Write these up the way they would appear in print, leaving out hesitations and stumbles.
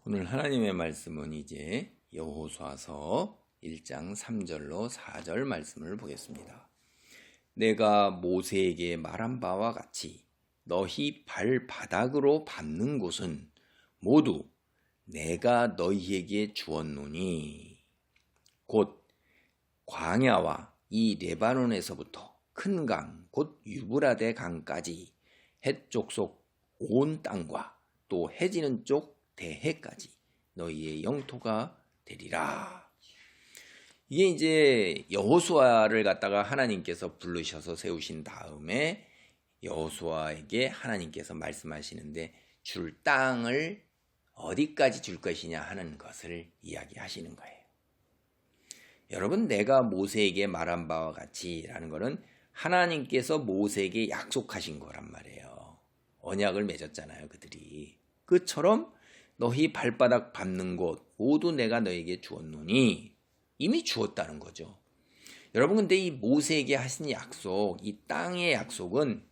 오늘 하나님의 말씀은 이제 여호수아서 1장 3절로 4절 말씀을 보겠습니다. 내가 모세에게 말한 바와 같이 너희 발바닥으로 밟는 곳은 모두 내가 너희에게 주었노니 곧 광야와 이 레바논에서부터 큰 강 곧 유브라데 강까지 해쪽 속 온 땅과 또 해지는 쪽 대해까지 너희의 영토가 되리라. 이게 이제 여호수아를 갖다가 하나님께서 부르셔서 세우신 다음에 여호수아에게 하나님께서 말씀하시는데 줄 땅을 어디까지 줄 것이냐 하는 것을 이야기하시는 거예요. 여러분, 내가 모세에게 말한 바와 같이 라는 것은 하나님께서 모세에게 약속하신 거란 말이에요. 언약을 맺었잖아요, 그들이. 그처럼 너희 발바닥 밟는 곳 모두 내가 너에게 주었노니 이미 주었다는 거죠. 여러분, 근데 이 모세에게 하신 약속, 이 땅의 약속은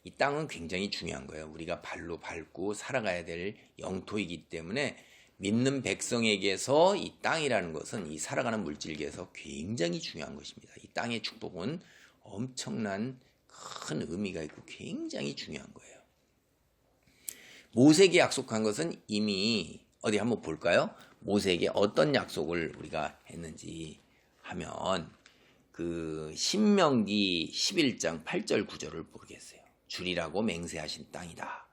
이 땅은 굉장히 중요한 거예요. 우리가 발로 밟고 살아가야 될 영토이기 때문에 믿는 백성에게서 이 땅이라는 것은 이 살아가는 물질계에서 굉장히 중요한 것입니다. 이 땅의 축복은 엄청난 큰 의미가 있고 굉장히 중요한 거예요. 모세에게 약속한 것은 이미 어디 한번 볼까요? 모세에게 어떤 약속을 우리가 했는지 하면 그 신명기 11장 8절 9절을 보겠어요. 주리라고 맹세하신 땅이다.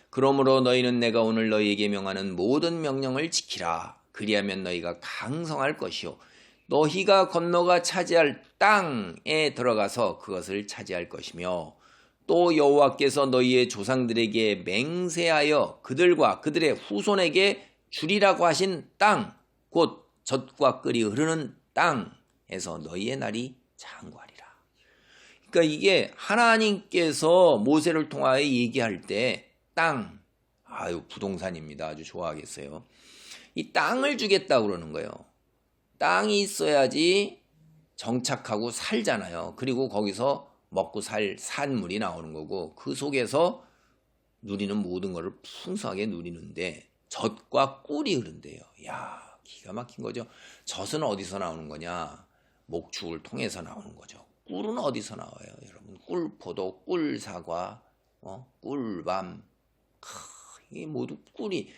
그러므로 너희는 내가 오늘 너희에게 명하는 모든 명령을 지키라. 그리하면 너희가 강성할 것이요 너희가 건너가 차지할 땅에 들어가서 그것을 차지할 것이며 또 여호와께서 너희의 조상들에게 맹세하여 그들과 그들의 후손에게 주리라고 하신 땅, 곧 젖과 꿀이 흐르는 땅에서 너희의 날이 장구하리라. 그러니까 이게 하나님께서 모세를 통하여 얘기할 때 땅, 부동산입니다. 아주 좋아하겠어요. 이 땅을 주겠다고 그러는 거예요. 땅이 있어야지 정착하고 살잖아요. 그리고 거기서 먹고 살 산물이 나오는 거고 그 속에서 누리는 모든 것을 풍성하게 누리는데 젖과 꿀이 흐른대요. 야, 기가 막힌 거죠. 젖은 어디서 나오는 거냐? 목축을 통해서 나오는 거죠. 꿀은 어디서 나와요, 여러분? 꿀포도, 꿀사과, 꿀밤. 이게 모두 꿀이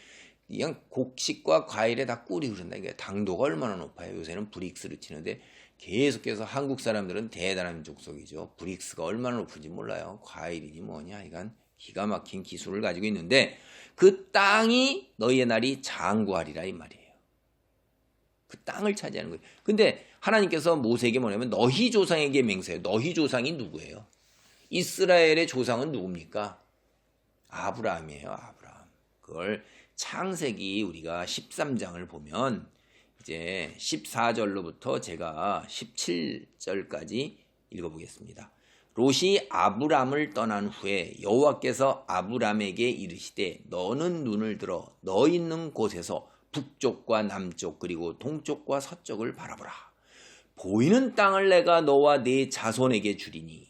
그냥 곡식과 과일에 다 꿀이 흐른다. 이게 당도가 얼마나 높아요. 요새는 브릭스를 치는데 계속해서 한국 사람들은 대단한 족속이죠. 브릭스가 얼마나 높은지 몰라요. 과일이니 뭐냐, 이건 기가 막힌 기술을 가지고 있는데 그 땅이 너희의 날이 장구하리라 이 말이에요. 그 땅을 차지하는 거예요. 근데 하나님께서 모세에게 뭐냐면 너희 조상에게 맹세해요. 너희 조상이 누구예요? 이스라엘의 조상은 누굽니까? 아브라함이에요. 아브라함. 그걸 창세기 우리가 13장을 보면 이제 14절로부터 제가 17절까지 읽어보겠습니다. 롯이 아브람을 떠난 후에 여호와께서 아브람에게 이르시되 너는 눈을 들어 너 있는 곳에서 북쪽과 남쪽 그리고 동쪽과 서쪽을 바라보라. 보이는 땅을 내가 너와 네 자손에게 주리니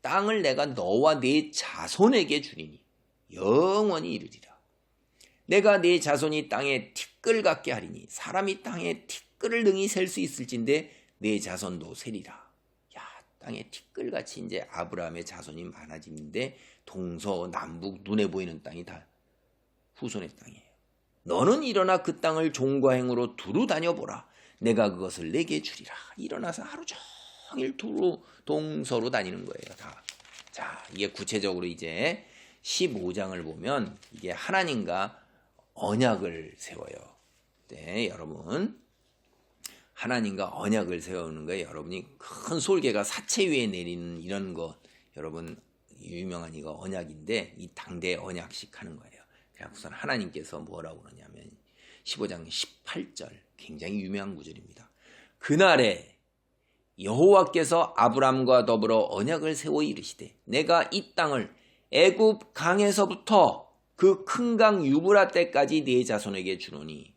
땅을 내가 너와 네 자손에게 주리니 영원히 이르리라. 내가 네 자손이 땅에 티끌 같게 하리니 사람이 땅에 티끌을 능히 셀 수 있을진데 네 자손도 세리라. 야, 땅에 티끌같이 이제 아브라함의 자손이 많아지는데 동서남북 눈에 보이는 땅이 다 후손의 땅이에요. 너는 일어나 그 땅을 종과 행으로 두루 다녀보라. 내가 그것을 내게 주리라. 일어나서 하루 종일 두루 동서로 다니는 거예요. 다. 자, 이게 구체적으로 이제 15장을 보면 이게 하나님과 언약을 세워요. 네, 여러분. 하나님과 언약을 세우는 거예요. 여러분이 큰 솔개가 사체 위에 내리는 이런 거, 여러분 유명한 이거 언약인데 이 당대 언약식 하는 거예요. 그래서 하나님께서 뭐라고 그러냐면 15장 18절 굉장히 유명한 구절입니다. 그날에 여호와께서 아브람과 더불어 언약을 세워 이르시되 내가 이 땅을 애굽 강에서부터 그 큰 강 유브라데까지 네 자손에게 주노니.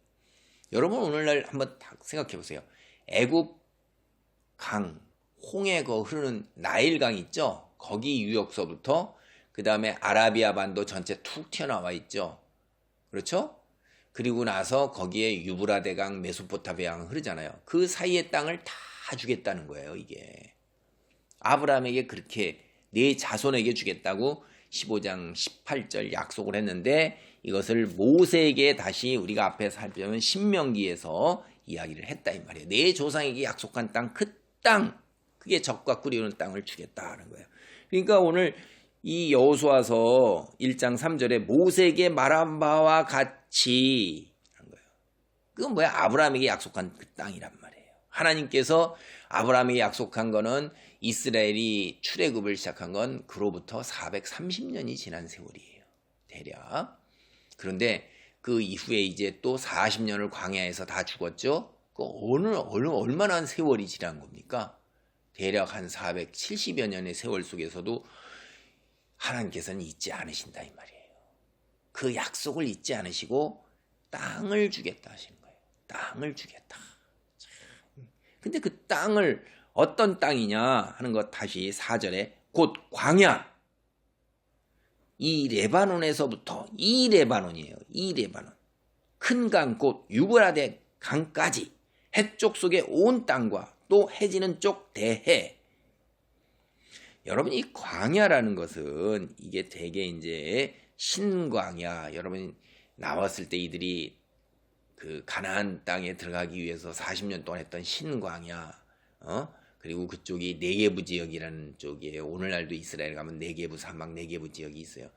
여러분 오늘날 한번 생각해 보세요. 애굽 강, 홍해가 흐르는 나일강 있죠? 거기 유역서부터 그 다음에 아라비아 반도 전체 툭 튀어나와 있죠? 그렇죠? 그리고 나서 거기에 유브라데강, 메소포타미아강 흐르잖아요. 그 사이의 땅을 다 주겠다는 거예요. 이게 아브라함에게 그렇게 내 자손에게 주겠다고 15장 18절 약속을 했는데, 이것을 모세에게 다시 우리가 앞에 살펴보면 신명기에서 이야기를 했다 이 말이에요. 내 조상에게 약속한 땅, 그 땅, 그게 적과 꿀이 땅을 주겠다는 거예요. 그러니까 오늘 이 여호수아서 1장 3절에 모세에게 말한 바와 같이 하는 거예요. 그건 뭐야? 아브라함에게 약속한 그 땅이란 말이에요. 하나님께서 아브라함에게 약속한 거는 이스라엘이 출애굽을 시작한 건 그로부터 430년이 지난 세월이에요. 대략. 그런데 그 이후에 이제 또 40년을 광야에서 다 죽었죠. 그 얼마나 세월이 지난 겁니까? 대략 한 470여 년의 세월 속에서도 하나님께서는 잊지 않으신다 이 말이에요. 그 약속을 잊지 않으시고 땅을 주겠다 하시는 거예요. 땅을 주겠다. 근데 그 땅을 어떤 땅이냐 하는 것 다시 4절에 곧 광야. 이 레바논에서부터 이 레바논이에요. 이 레바논. 큰 강 곧 유브라데 강까지 해쪽 속의 온 땅과 또 해지는 쪽 대해. 여러분 이 광야라는 것은 이게 되게 이제 신광야. 여러분 나왔을 때 이들이 그 가나안 땅에 들어가기 위해서 40년 동안 했던 신광야. 그리고 그쪽이 네게부 지역이라는 쪽이에요. 오늘날도 이스라엘 가면 네게부 사막 네게부 지역이 있어요.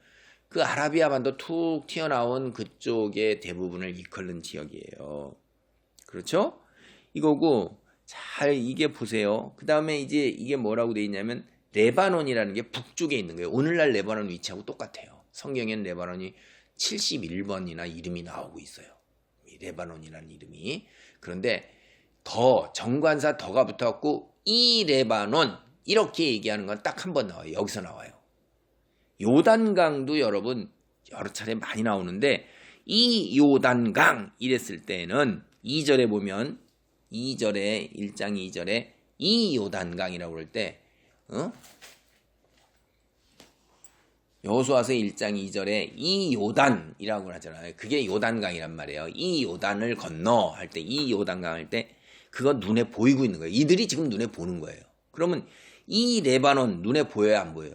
그 아라비아 반도 툭 튀어나온 그쪽의 대부분을 이끌는 지역이에요. 그렇죠? 이거고 잘 이게 보세요. 그 다음에 이제 이게 뭐라고 돼 있냐면 레바논이라는 게 북쪽에 있는 거예요. 오늘날 레바논 위치하고 똑같아요. 성경에는 레바논이 71번이나 이름이 나오고 있어요. 이 레바논이라는 이름이. 그런데 더 정관사 더가 붙어갖고 이 레바논 이렇게 얘기하는 건 딱 한 번 나와요. 여기서 나와요. 요단강도 여러분 여러 차례 많이 나오는데 이 요단강 이랬을 때는 2절에 보면 2절에 1장 2절에 이 요단강이라고 그럴 때 여호수아서 1장 2절에 이 요단이라고 하잖아요. 그게 요단강이란 말이에요. 이 요단을 건너 할 때 이 요단강 할 때 그거 눈에 보이고 있는 거예요. 이들이 지금 눈에 보는 거예요. 그러면 이 레바논 눈에 보여요, 안 보여요?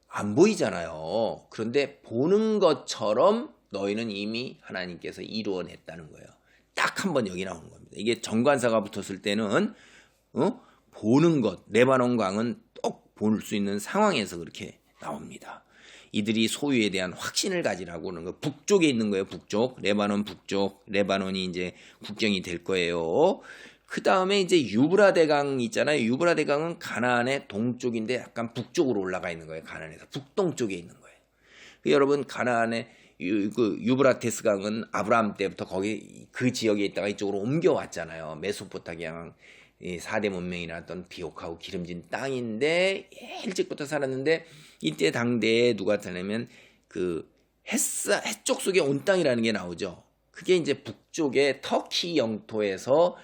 안 보이잖아요. 그런데 보는 것처럼 너희는 이미 하나님께서 이루어냈다는 거예요. 딱 한 번 여기 나오는 겁니다. 이게 정관사가 붙었을 때는 보는 것, 레바논 강은 똑 볼 수 있는 상황에서 그렇게 나옵니다. 이들이 소유에 대한 확신을 가지라고 하는 거. 북쪽에 있는 거예요. 북쪽. 레바논 북쪽. 레바논이 이제 국경이 될 거예요. 그 다음에 이제 유브라데강 있잖아요. 유브라데강은 가나안의 동쪽인데 약간 북쪽으로 올라가 있는 거예요. 가나안에서 북동쪽에 있는 거예요. 여러분 가나안의 유브라테스 강은 아브라함 때부터 거기 그 지역에 있다가 이쪽으로 옮겨왔잖아요. 메소포타미아강 4대 문명이 나왔던 비옥하고 기름진 땅인데 일찍부터 살았는데 이때 당대에 누가 타냐면 그 해쪽 속에 온 땅이라는 게 나오죠. 그게 이제 북쪽의 터키 영토에서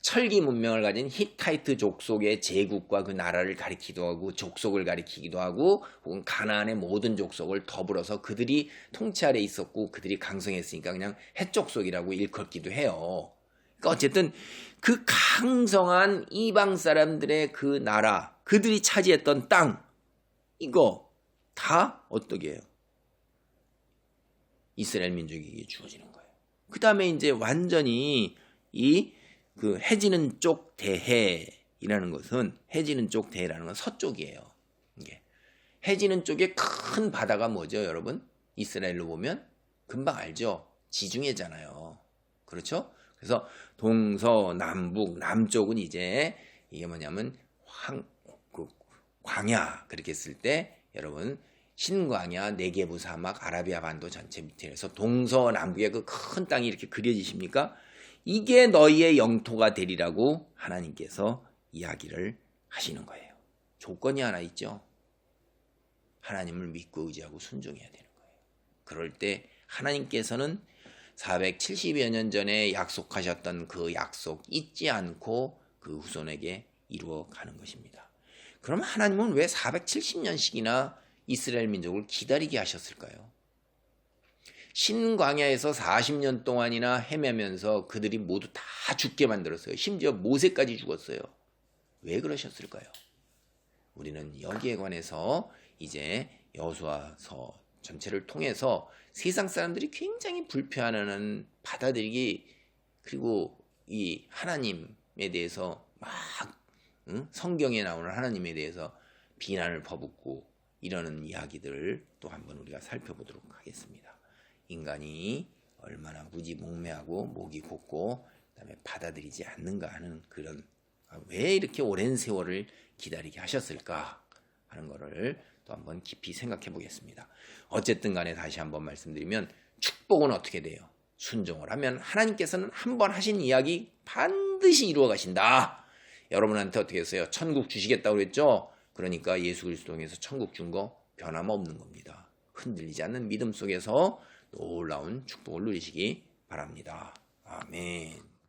철기 문명을 가진 히타이트 족속의 제국과 그 나라를 가리키기도 하고 족속을 가리키기도 하고 혹은 가나안의 모든 족속을 더불어서 그들이 통치 아래 있었고 그들이 강성했으니까 그냥 해족속이라고 일컫기도 해요. 그러니까 어쨌든 그 강성한 이방 사람들의 그 나라, 그들이 차지했던 땅, 이거 다 어떻게 해요? 이스라엘 민족에게 주어지는 거예요. 그 다음에 이제 완전히 그 해지는 쪽 대해이라는 것은 해지는 쪽 대해라는 건 서쪽이에요. 이게 해지는 쪽에 큰 바다가 뭐죠, 여러분? 이스라엘로 보면 금방 알죠. 지중해잖아요. 그렇죠? 그래서 동서남북 남쪽은 이제 이게 뭐냐면 광야 그렇게 했을 때 여러분 신광야 네게부 사막 아라비아 반도 전체 밑에서 동서남북의 그 큰 땅이 이렇게 그려지십니까? 이게 너희의 영토가 되리라고 하나님께서 이야기를 하시는 거예요. 조건이 하나 있죠. 하나님을 믿고 의지하고 순종해야 되는 거예요. 그럴 때 하나님께서는 470여 년 전에 약속하셨던 그 약속 잊지 않고 그 후손에게 이루어 가는 것입니다. 그럼 하나님은 왜 470년씩이나 이스라엘 민족을 기다리게 하셨을까요? 신광야에서 40년 동안이나 헤매면서 그들이 모두 다 죽게 만들었어요. 심지어 모세까지 죽었어요. 왜 그러셨을까요? 우리는 여기에 관해서 이제 여호수아서 전체를 통해서 세상 사람들이 굉장히 불편해하는 받아들이기, 그리고 이 하나님에 대해서 막 성경에 나오는 하나님에 대해서 비난을 퍼붓고 이러는 이야기들을 또 한번 우리가 살펴보도록 하겠습니다. 인간이 얼마나 무지몽매하고 목이 곧고 그다음에 받아들이지 않는가 하는 그런, 왜 이렇게 오랜 세월을 기다리게 하셨을까 하는 것을 또 한번 깊이 생각해 보겠습니다. 어쨌든 간에 다시 한번 말씀드리면 축복은 어떻게 돼요? 순종을 하면 하나님께서는 한번 하신 이야기 반드시 이루어 가신다. 여러분한테 어떻게 했어요? 천국 주시겠다고 그랬죠? 그러니까 예수 그리스도 통해서 천국 준 거 변함없는 겁니다. 흔들리지 않는 믿음 속에서 놀라운 축복을 누리시기 바랍니다. 아멘.